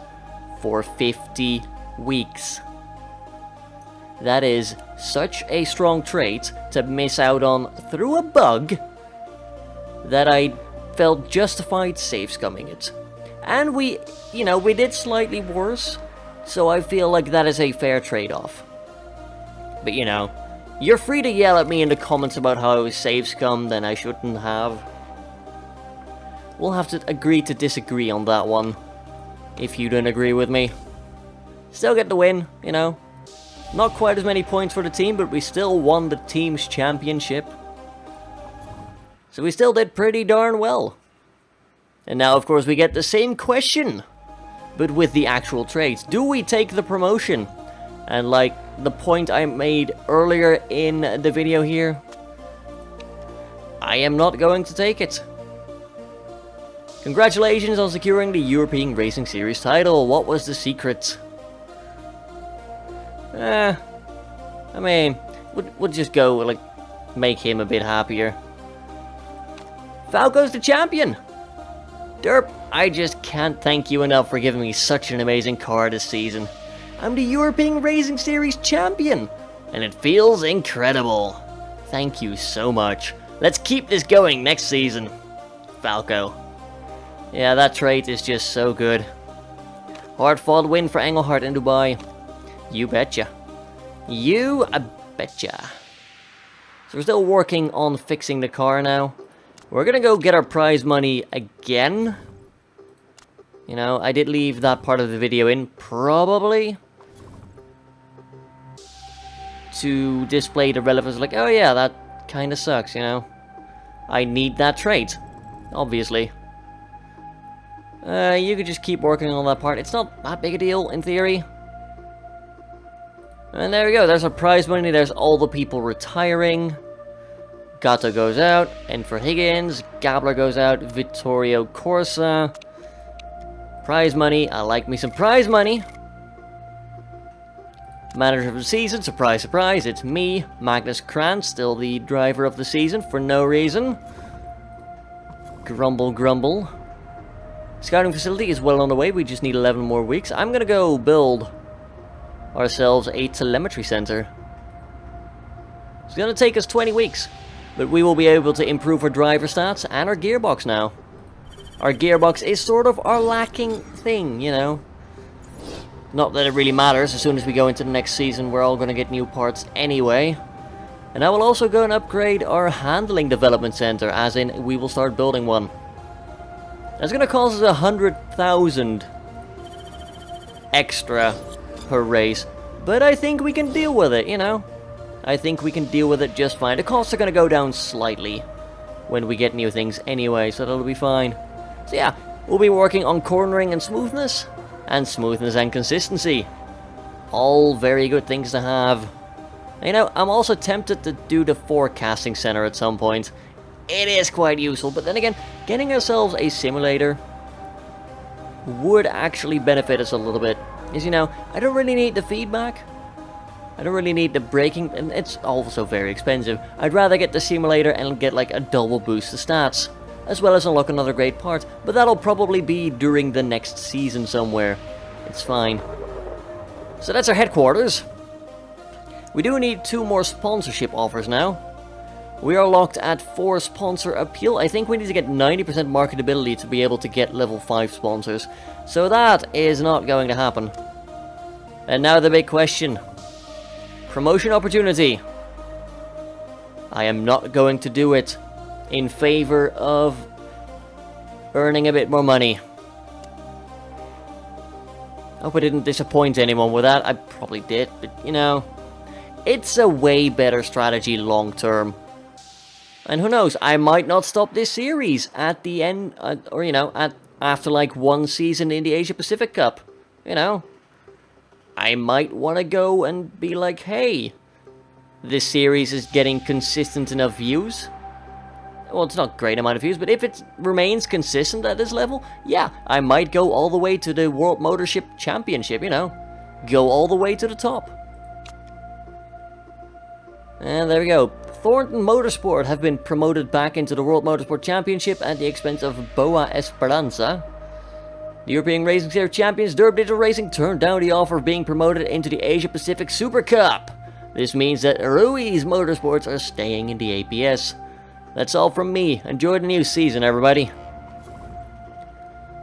for 50 weeks. That is such a strong trait to miss out on through a bug that I felt justified safe scumming it. And we did slightly worse, so I feel like that is a fair trade-off. But you know, you're free to yell at me in the comments about how I was safe scummed and I shouldn't have. We'll have to agree to disagree on that one, if you don't agree with me. Still get the win, you know. Not quite as many points for the team, but we still won the team's championship. So we still did pretty darn well. And now, of course, we get the same question, but with the actual traits. Do we take the promotion? And like the point I made earlier in the video here, I am not going to take it. Congratulations on securing the European Racing Series title. What was the secret? I mean, we'll just go, like, make him a bit happier. Falco's the champion! Derp, I just can't thank you enough for giving me such an amazing car this season. I'm the European Racing Series champion, and it feels incredible. Thank you so much. Let's keep this going next season. Falco. Yeah, that trait is just so good. Hard-fought win for Engelhard in Dubai. You betcha. You betcha. So we're still working on fixing the car now. We're gonna go get our prize money again. You know, I did leave that part of the video in, probably to display the relevance, like, oh yeah, that kind of sucks, you know. I need that trait, obviously. You could just keep working on that part. It's not that big a deal, in theory. And there we go, there's our prize money, there's all the people retiring. Gato goes out, and for Higgins, Gabler goes out, Vittorio Corsa. Prize money, I like me some prize money. Manager of the season, surprise, surprise, it's me, Magnus Krantz, still the driver of the season for no reason. Grumble, grumble. Scouting facility is well on the way, we just need 11 more weeks. I'm gonna go build ourselves a telemetry center. It's gonna take us 20 weeks, but we will be able to improve our driver stats and our gearbox now. Our gearbox is sort of our lacking thing, you know. Not that it really matters, as soon as we go into the next season we're all gonna get new parts anyway. And I will also go and upgrade our handling development center, as in we will start building one. That's gonna cost us 100,000 extra per race, but I think we can deal with it, you know. I think we can deal with it just fine. The costs are gonna go down slightly when we get new things anyway, so that'll be fine. So yeah, we'll be working on cornering and smoothness and consistency. All very good things to have. You know, I'm also tempted to do the forecasting center at some point. It is quite useful, but then again, getting ourselves a simulator would actually benefit us a little bit. Because, you know, I don't really need the feedback. I don't really need the braking, and it's also very expensive. I'd rather get the simulator and get like a double boost to stats, as well as unlock another great part, but that'll probably be during the next season somewhere. It's fine. So that's our headquarters. We do need 2 more sponsorship offers now. We are locked at 4 sponsor appeal. I think we need to get 90% marketability to be able to get level 5 sponsors. So that is not going to happen. And now the big question. Promotion opportunity. I am not going to do it in favor of earning a bit more money. I hope I didn't disappoint anyone with that. I probably did, but you know, it's a way better strategy long term. And who knows, I might not stop this series at the end, or you know, after like 1 season in the Asia Pacific Cup. You know, I might want to go and be like, hey, this series is getting consistent enough views. Well, it's not a great amount of views, but if it remains consistent at this level, yeah, I might go all the way to the World Motorship Championship, you know. Go all the way to the top. And there we go. Thornton Motorsport have been promoted back into the World Motorsport Championship at the expense of Boa Esperanza. The European Racing Series champions Derpdigital Racing turned down the offer of being promoted into the Asia Pacific Super Cup. This means that Ruiz Motorsports are staying in the APS. That's all from me. Enjoy the new season, everybody.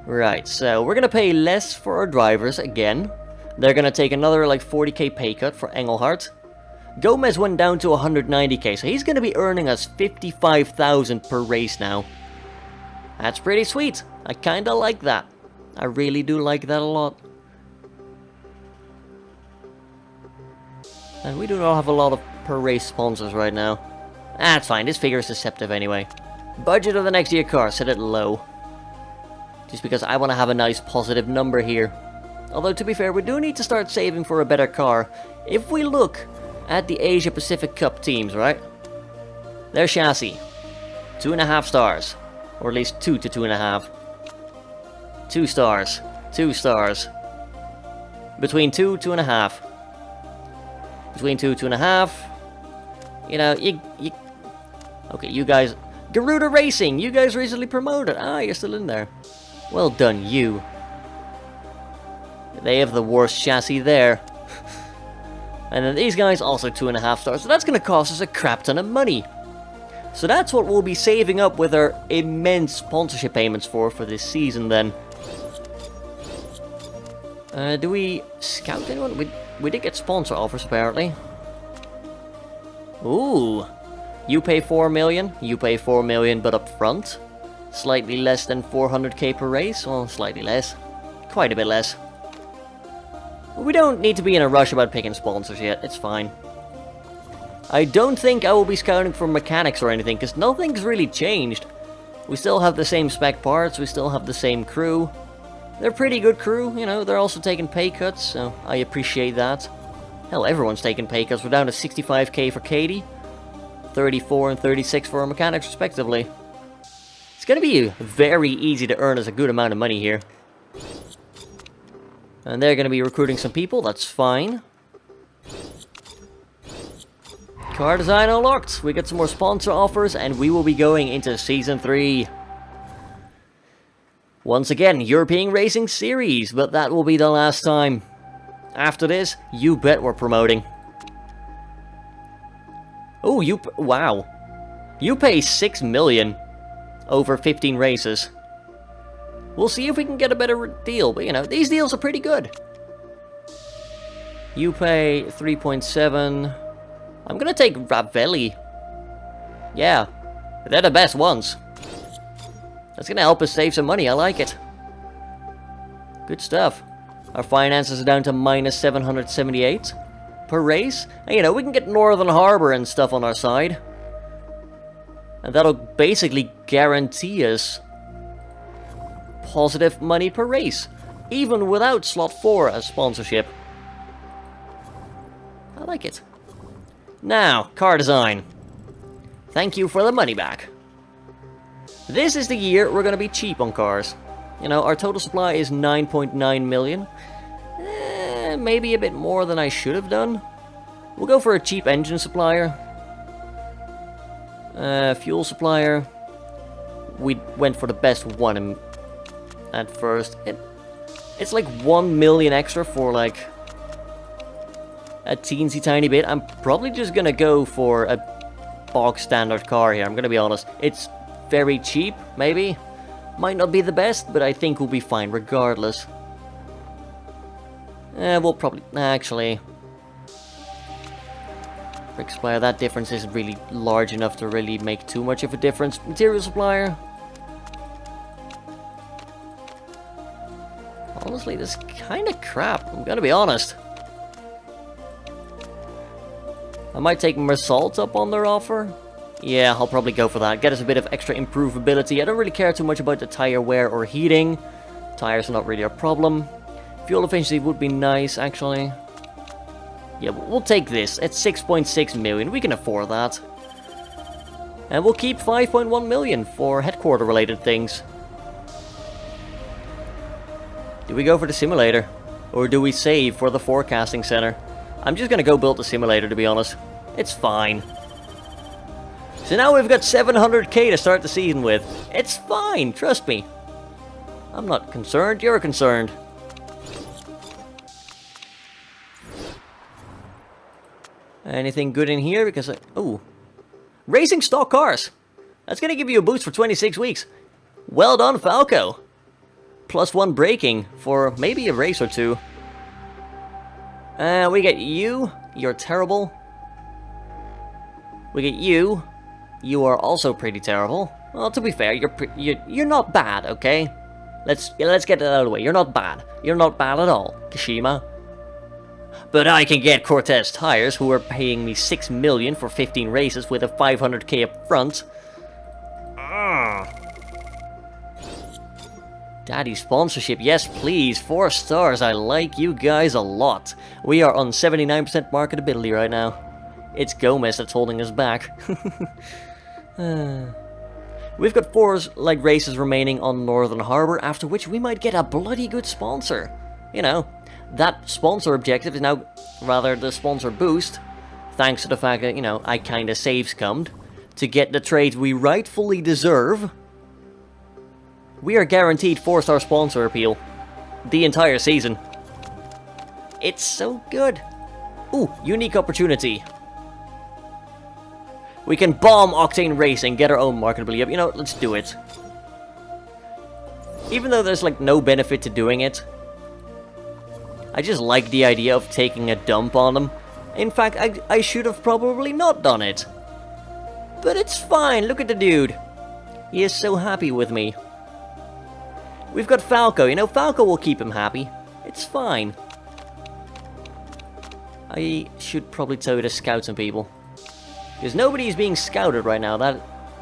Right, so we're gonna pay less for our drivers again. They're gonna take another like 40k pay cut for Engelhard. Gomez went down to 190k, so he's gonna be earning us 55,000 per race now. That's pretty sweet. I kinda like that. I really do like that a lot. And we do not have a lot of per race sponsors right now. That's fine, this figure is deceptive anyway. Budget of the next year car, set it low. Just because I want to have a nice positive number here. Although to be fair, we do need to start saving for a better car. If we look at the Asia Pacific Cup teams, right? Their chassis. 2.5 stars. Or at least 2 to 2.5. 2 stars. 2 stars. Between 2, 2.5. Between 2, 2.5. You know, you... Okay, you guys... Garuda Racing! You guys recently promoted! Ah, you're still in there. Well done, you. They have the worst chassis there. And then these guys also 2.5 stars, so that's going to cost us a crap ton of money. So that's what we'll be saving up with our immense sponsorship payments for this season then. Do we scout anyone? We did get sponsor offers apparently. Ooh. You pay 4 million, you pay 4 million but up front. Slightly less than 400k per race, well slightly less. Quite a bit less. We don't need to be in a rush about picking sponsors yet, it's fine. I don't think I will be scouting for mechanics or anything, because nothing's really changed. We still have the same spec parts, we still have the same crew. They're pretty good crew, you know, they're also taking pay cuts, so I appreciate that. Hell, everyone's taking pay cuts, we're down to 65k for Katie. 34 and 36 for our mechanics respectively. It's gonna be very easy to earn us a good amount of money here. And they're going to be recruiting some people, that's fine. Car design unlocked. We get some more sponsor offers and we will be going into Season 3. Once again, European Racing Series, but that will be the last time. After this, you bet we're promoting. Oh, wow. You pay 6 million over 15 races. We'll see if we can get a better deal, but you know, these deals are pretty good. You pay 3.7. I'm gonna take Ravelli. Yeah, they're the best ones. That's gonna help us save some money, I like it. Good stuff. Our finances are down to minus 778 per race. And you know, we can get Northern Harbor and stuff on our side. And that'll basically guarantee us positive money per race, even without slot 4 as sponsorship. I like it. Now, car design. Thank you for the money back. This is the year we're going to be cheap on cars. You know, our total supply is 9.9 million. Maybe a bit more than I should have done. We'll go for a cheap engine supplier. Fuel supplier. We went for the best one at first. It's like 1 million extra for like a teensy tiny bit. I'm probably just gonna go for a bog standard car here, I'm gonna be honest. It's very cheap, maybe. Might not be the best, but I think we'll be fine regardless. We'll probably... actually... brick supplier, that difference isn't really large enough to really make too much of a difference. Material supplier... honestly, this is kind of crap, I'm gonna be honest. I might take Mersault up on their offer. Yeah, I'll probably go for that. Get us a bit of extra improvability. I don't really care too much about the tire wear or heating. Tires are not really a problem. Fuel efficiency would be nice, actually. Yeah, we'll take this. It's 6.6 million. We can afford that. And we'll keep 5.1 million for headquarter-related things. Do we go for the simulator? Or do we save for the forecasting center? I'm just gonna go build the simulator, to be honest. It's fine. So now we've got 700k to start the season with. It's fine, trust me. I'm not concerned, you're concerned. Anything good in here? Because ooh. Racing stock cars! That's gonna give you a boost for 26 weeks. Well done, Falco! +1 braking for maybe a race or two. We get you. You're terrible. We get you. You are also pretty terrible. Well, to be fair, you're not bad, okay? Let's get that out of the way. You're not bad. You're not bad at all, Kashima. But I can get Cortez Tires, who are paying me 6 million for 15 races with a 500k up front. Daddy sponsorship, yes please, 4 stars, I like you guys a lot. We are on 79% marketability right now. It's Gomez that's holding us back. We've got 4 races remaining on Northern Harbor, after which we might get a bloody good sponsor. You know, that sponsor objective is now, rather the sponsor boost, thanks to the fact that, you know, I kinda save-scummed to get the trades we rightfully deserve. We are guaranteed 4-star sponsor appeal. The entire season. It's so good. Ooh, unique opportunity. We can bomb Octane Racing, get our own marketability up. You know, let's do it. Even though there's like no benefit to doing it, I just like the idea of taking a dump on them. In fact, I should have probably not done it. But it's fine, look at the dude. He is so happy with me. We've got Falco, you know, Falco will keep him happy. It's fine. I should probably tell you to scout some people. Because nobody is being scouted right now. That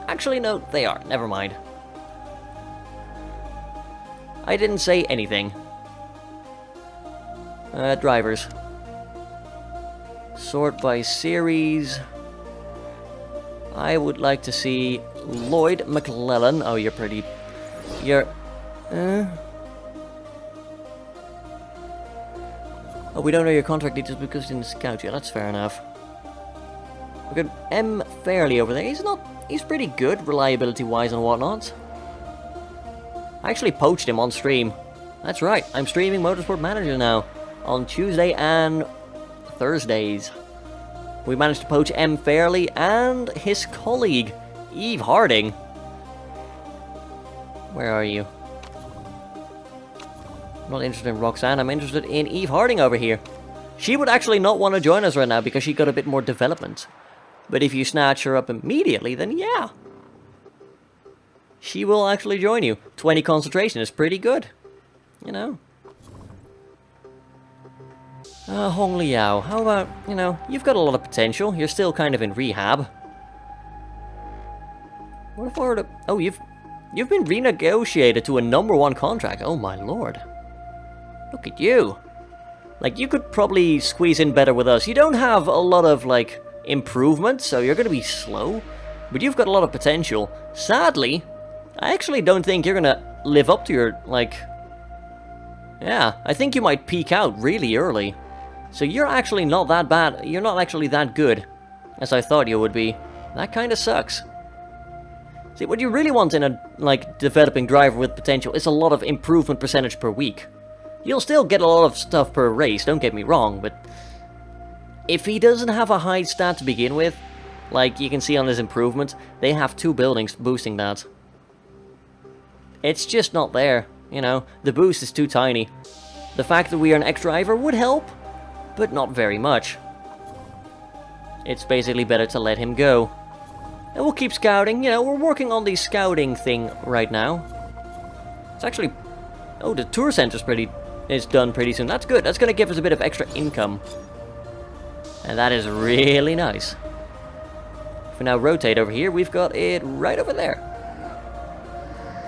actually, no, they are. Never mind. I didn't say anything. Drivers. Sort by series. I would like to see Lloyd McClellan. Oh, you're pretty... You're... Oh, we don't know your contract details because we didn't scout you. That's fair enough. We've got M. Fairley over there. He's pretty good, reliability-wise and whatnot. I actually poached him on stream. That's right, I'm streaming Motorsport Manager now. On Tuesday and Thursdays. We managed to poach M. Fairley and his colleague, Eve Harding. Where are you? I'm not interested in Roxanne, I'm interested in Eve Harding over here. She would actually not want to join us right now because she got a bit more development. But if you snatch her up immediately, then yeah. She will actually join you. 20 concentration is pretty good. You know. Hong Liao, how about, you know, you've got a lot of potential. You're still kind of in rehab. What if I were to... Oh, you've been renegotiated to a #1 contract. Oh my lord. Look at you. Like, you could probably squeeze in better with us. You don't have a lot of, like, improvement, so you're going to be slow. But you've got a lot of potential. Sadly, I actually don't think you're going to live up to your, like... Yeah, I think you might peak out really early. So you're actually not that bad. You're not actually that good as I thought you would be. That kind of sucks. See, what you really want in a, like, developing driver with potential is a lot of improvement percentage per week. You'll still get a lot of stuff per race, don't get me wrong, but if he doesn't have a high stat to begin with, like you can see on his improvement, they have 2 buildings boosting that. It's just not there, you know, the boost is too tiny. The fact that we are an ex-driver would help, but not very much. It's basically better to let him go. And we'll keep scouting, you know, we're working on the scouting thing right now. It's actually... Oh, the tour center's is done pretty soon. That's good, that's going to give us a bit of extra income. And that is really nice. If we now rotate over here, we've got it right over there.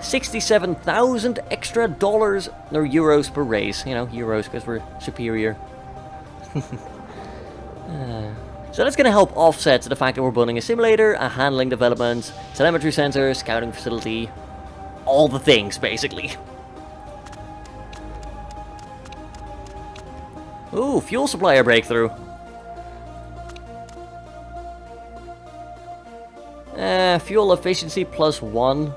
67,000 extra dollars, or euros per race. You know, euros, because we're superior. So that's going to help offset the fact that we're building a simulator, a handling development, telemetry sensor, scouting facility, all the things, basically. Ooh, fuel supplier breakthrough. Fuel efficiency +1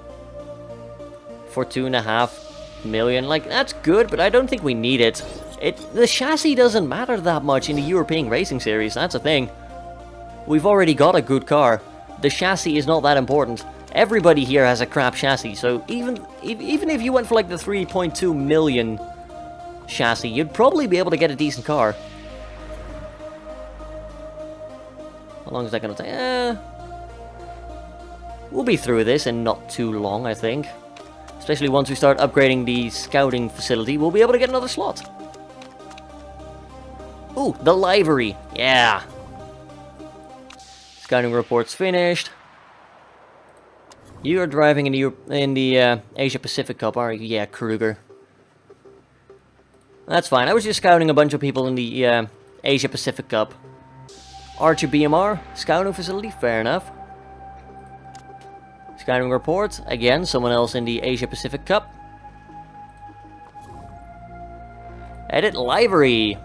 for 2.5 million. Like, that's good, but I don't think we need it. The chassis doesn't matter that much in the European Racing Series, that's the thing. We've already got a good car. The chassis is not that important. Everybody here has a crap chassis, so even if you went for like the 3.2 million chassis, you'd probably be able to get a decent car. How long is that going to take? We'll be through this in not too long, I think. Especially once we start upgrading the scouting facility, we'll be able to get another slot. Ooh, the livery. Yeah. Scouting report's finished. You are driving in the Asia Pacific Cup, are you? Yeah, Kruger. That's fine. I was just scouting a bunch of people in the Asia Pacific Cup. Archer BMR, scouting facility, fair enough. Scouting report, again, someone else in the Asia Pacific Cup. Edit livery.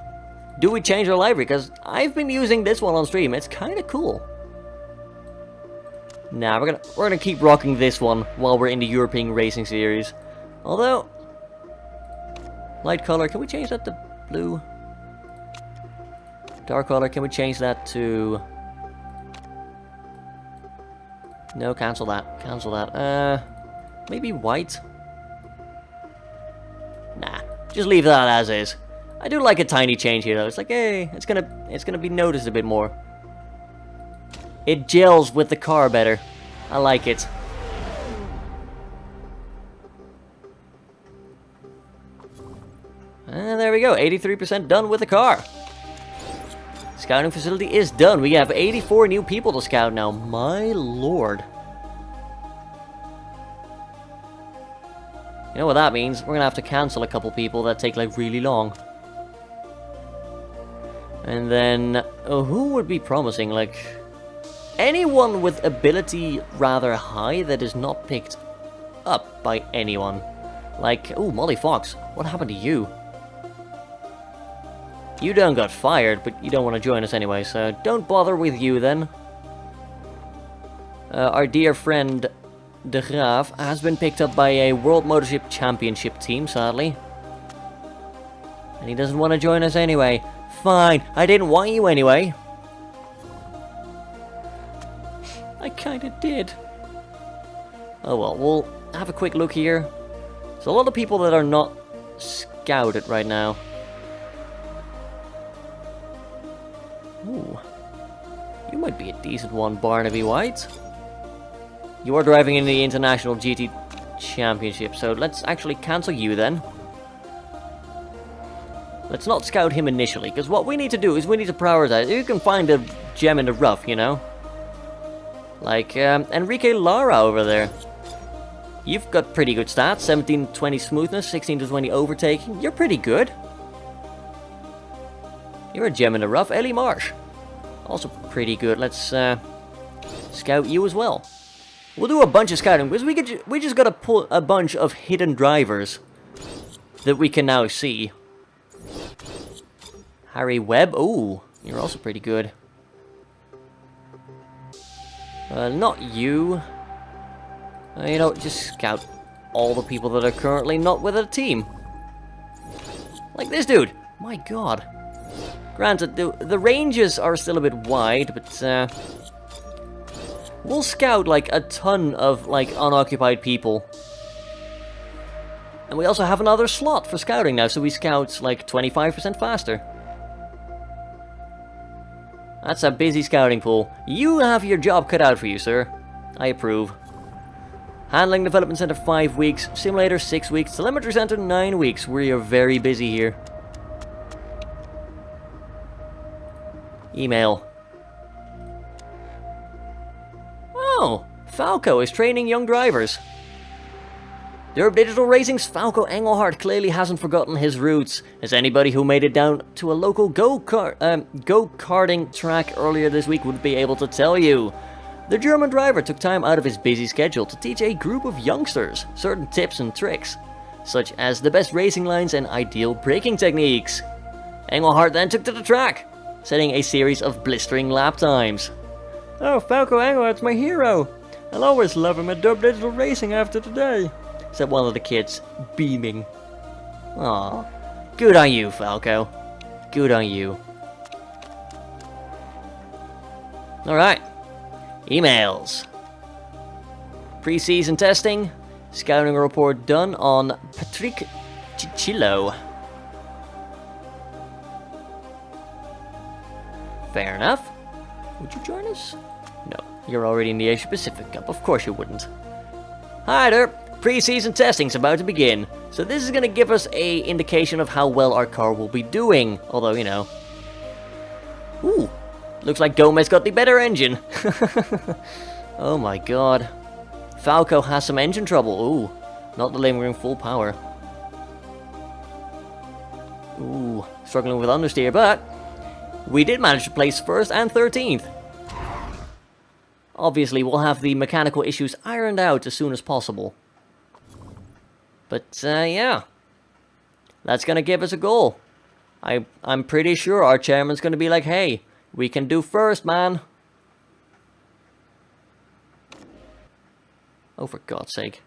Do we change our livery? Because I've been using this one on stream. It's kind of cool. Nah, we're gonna keep rocking this one while we're in the European Racing Series. Although, light color, can we change that to blue? Dark color, can we change that to... No, cancel that. Cancel that. Maybe white? Nah, just leave that as is. I do like a tiny change here though. It's like, hey, it's gonna be noticed a bit more. It gels with the car better. I like it. And there we go, 83% done with the car. Scouting facility is done. We have 84 new people to scout now. My lord. You know what that means? We're gonna have to cancel a couple people that take like really long. And then, who would be promising? Like, anyone with ability rather high that is not picked up by anyone. Like, oh, Molly Fox, what happened to you? You done got fired, but you don't want to join us anyway, so don't bother with you then. Our dear friend De Graaf has been picked up by a World Motorship Championship team, sadly. And he doesn't want to join us anyway. Fine, I didn't want you anyway. I kinda did. Oh well, we'll have a quick look here. There's a lot of people that are not scouted right now. Ooh. You might be a decent one, Barnaby White. You are driving in the International GT Championship, so let's actually cancel you then. Let's not scout him initially, because what we need to do is we need to prioritize. You can find a gem in the rough, you know? Like, Enrique Lara over there. You've got pretty good stats. 17-20 smoothness, 16-20 overtaking. You're pretty good. You're a gem in the rough. Ellie Marsh. Also pretty good. Let's scout you as well. We'll do a bunch of scouting, because we just gotta pull a bunch of hidden drivers that we can now see. Harry Webb. Ooh, you're also pretty good. Not you. You know, just scout all the people that are currently not with a team. Like this dude. My god. Granted, the ranges are still a bit wide, but we'll scout like a ton of like unoccupied people. And we also have another slot for scouting now, so we scout like 25% faster. That's a busy scouting pool. You have your job cut out for you, sir. I approve. Handling Development Center 5 weeks, Simulator 6 weeks, Telemetry Center 9 weeks. We are very busy here. Email. Oh, Falco is training young drivers. Derpdigital Racing's Falco Engelhardt clearly hasn't forgotten his roots, as anybody who made it down to a local go-karting track earlier this week would be able to tell you. The German driver took time out of his busy schedule to teach a group of youngsters certain tips and tricks, such as the best racing lines and ideal braking techniques. Engelhardt then took to the track, setting a series of blistering lap times. Oh, Falco Engelhardt's my hero. I'll always love him at Derpdigital Racing after today, said one of the kids, beaming. Aw, good on you, Falco. Good on you. Alright. Emails. Pre-season testing. Scouting report done on Patrick Cicillo. Fair enough. Would you join us? No, you're already in the Asia Pacific Cup. Of course you wouldn't. Hi there. Pre-season testing's about to begin, so this is going to give us a indication of how well our car will be doing, although, you know. Ooh, looks like Gomez got the better engine. Oh my god. Falco has some engine trouble. Ooh, not delivering full power. Ooh, struggling with understeer, but we did manage to place 1st and 13th. Obviously, we'll have the mechanical issues ironed out as soon as possible. But, yeah. That's gonna give us a goal. I'm pretty sure our chairman's gonna be like, hey, we can do 1st, man. Oh, for God's sake.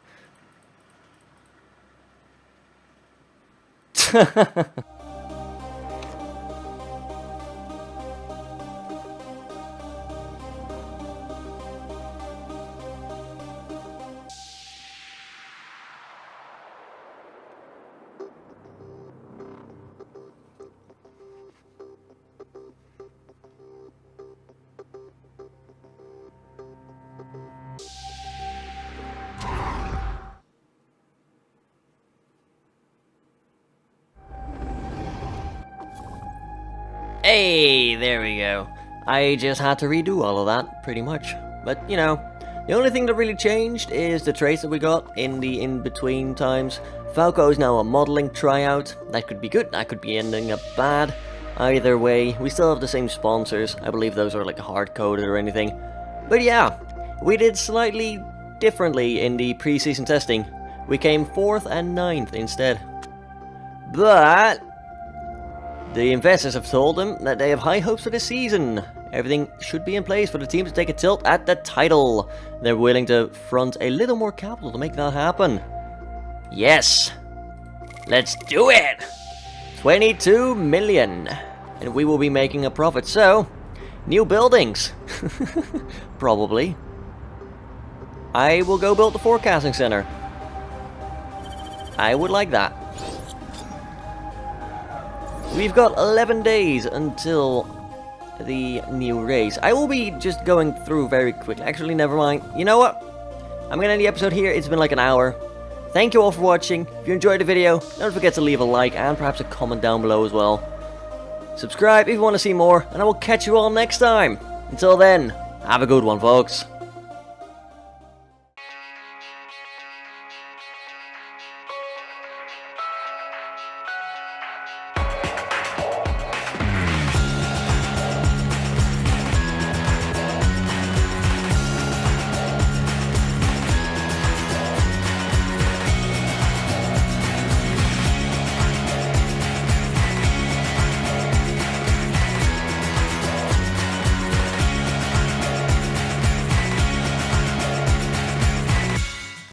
Hey, there we go. I just had to redo all of that, pretty much. But, you know, the only thing that really changed is the trace that we got in the in-between times. Falco is now a modeling tryout. That could be good, that could be ending up bad. Either way, we still have the same sponsors. I believe those are like hard-coded or anything. But yeah, we did slightly differently in the pre-season testing. We came 4th and 9th instead. But the investors have told them that they have high hopes for this season. Everything should be in place for the team to take a tilt at the title. They're willing to front a little more capital to make that happen. Yes! Let's do it! 22 million. And we will be making a profit. So, new buildings. Probably. I will go build the forecasting center. I would like that. We've got 11 days until the new race. I will be just going through very quickly. Actually, never mind. You know what? I'm gonna end the episode here. It's been like an hour. Thank you all for watching. If you enjoyed the video, don't forget to leave a like and perhaps a comment down below as well. Subscribe if you want to see more, and I will catch you all next time. Until then, have a good one, folks.